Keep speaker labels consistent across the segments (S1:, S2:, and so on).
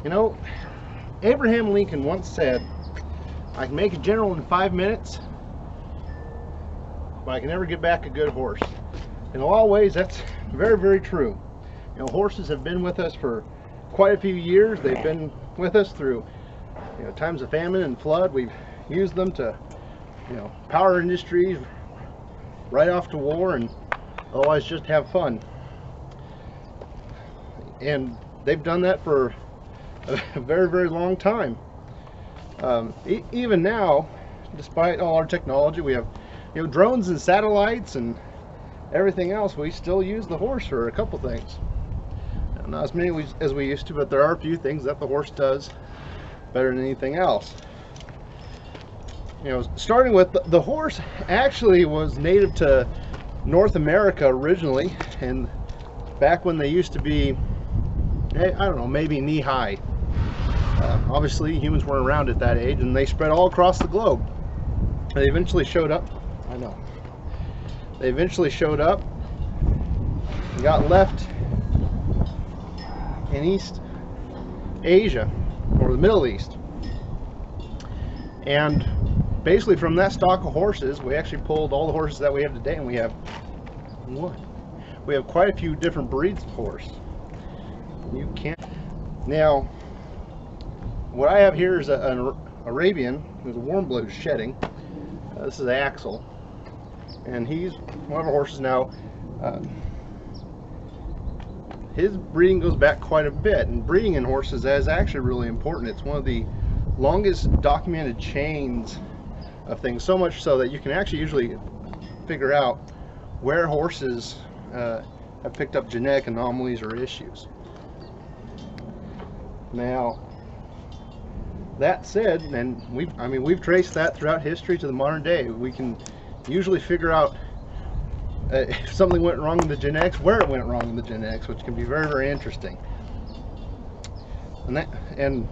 S1: You know, Abraham Lincoln once said, "I can make a general in 5 minutes, but I can never get back a good horse." In a lot of ways, that's very, very true. You know, horses have been with us for quite a few years. They've been with us through, times of famine and flood. We've used them to, power industries, right off to war, and otherwise just have fun. And they've done that for a very, very long time. Even now, despite all our technology, we have drones and satellites and everything else. We still use the horse for a couple things. Not as many as we used to, but there are a few things that the horse does better than anything else. Starting with the horse actually was native to North America originally, and back when they used to be, I don't know, maybe knee high. Obviously humans weren't around at that age, and they spread all across the globe. They eventually showed up, they eventually showed up and got left in East Asia, or the Middle East. And basically from that stock of horses, we actually pulled all the horses that we have today, and we have quite a few different breeds of horse. You can't. Now, what I have here is an Arabian who's a warm blood shedding. This is Axel, and he's one of our horses now. His breeding goes back quite a bit, and breeding in horses is actually really important. It's one of the longest documented chains of things, so much so that you can actually usually figure out where horses have picked up genetic anomalies or issues. Now, that said, and we've traced that throughout history to the modern day. We can usually figure out if something went wrong in the genetics, where it went wrong in the genetics, which can be very, very interesting. And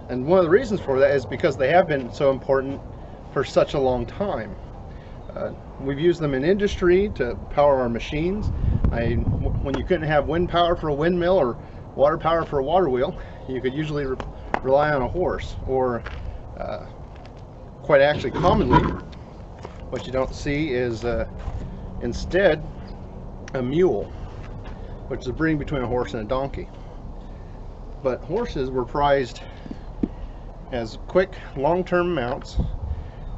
S1: one of the reasons for that is because they have been so important for such a long time. We've used them in industry to power our machines. When you couldn't have wind power for a windmill or water power for a water wheel, you could usually rely on a horse, or quite actually commonly, what you don't see is instead a mule, which is a breeding between a horse and a donkey. But horses were prized as quick, long-term mounts,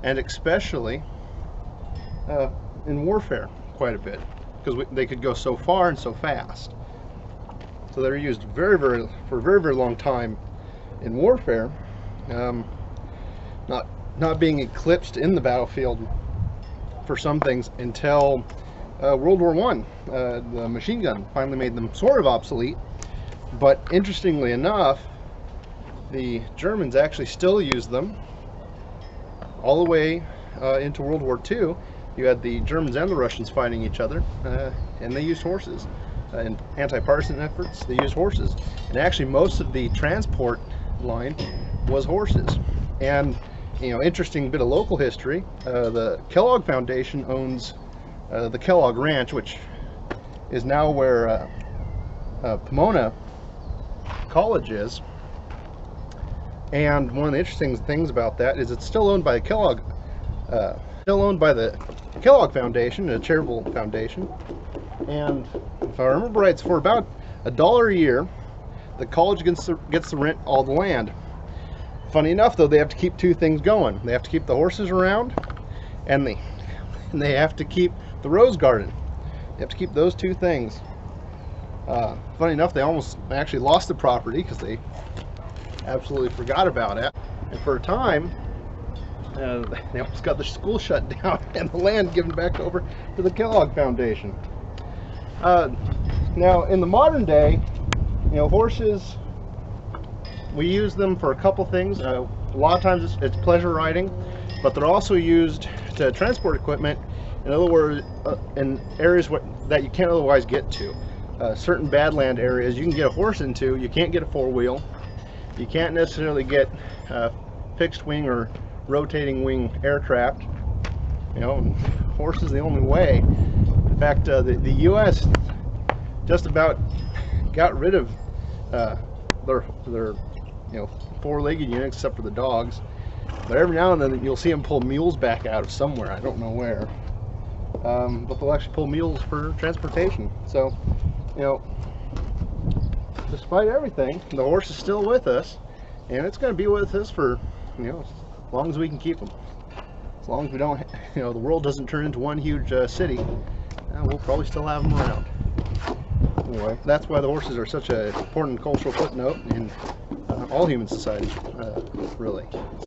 S1: and especially in warfare quite a bit, because they could go so far and so fast. So they were used for a very, very long time in warfare, not being eclipsed in the battlefield for some things until World War I. The machine gun finally made them sort of obsolete, but interestingly enough, the Germans actually still used them all the way into World War II. You had the Germans and the Russians fighting each other, and they used horses. In anti-partisan efforts, they used horses. And actually most of the transport line was horses. And interesting bit of local history, the Kellogg Foundation owns the Kellogg Ranch, which is now where Pomona College is. And one of the interesting things about that is it's still owned by the Kellogg Foundation, a charitable foundation. And if I remember right, it's for about $1 a year. The college gets to rent all the land. Funny enough, though, they have to keep two things going. They have to keep the horses around, and they have to keep the rose garden. They have to keep those two things. Funny enough, they almost actually lost the property because they absolutely forgot about it. And for a time, they almost got the school shut down and the land given back over to the Kellogg Foundation. Now, in the modern day, horses, we use them for a couple things. A lot of times it's pleasure riding, but they're also used to transport equipment. In other words, in areas that you can't otherwise get to. Certain badland areas you can get a horse into, you can't get a four-wheel. You can't necessarily get fixed wing or rotating wing aircraft. Horse is the only way. In fact, the U.S. just about got rid of they're four-legged units except for the dogs. But every now and then you'll see them pull mules back out of somewhere. I don't know where. But they'll actually pull mules for transportation. So, despite everything, the horse is still with us, and it's going to be with us for, as long as we can keep them. As long as we don't, the world doesn't turn into one huge city, we'll probably still have them around. Anyway, that's why the horses are such an important cultural footnote in all human society, really.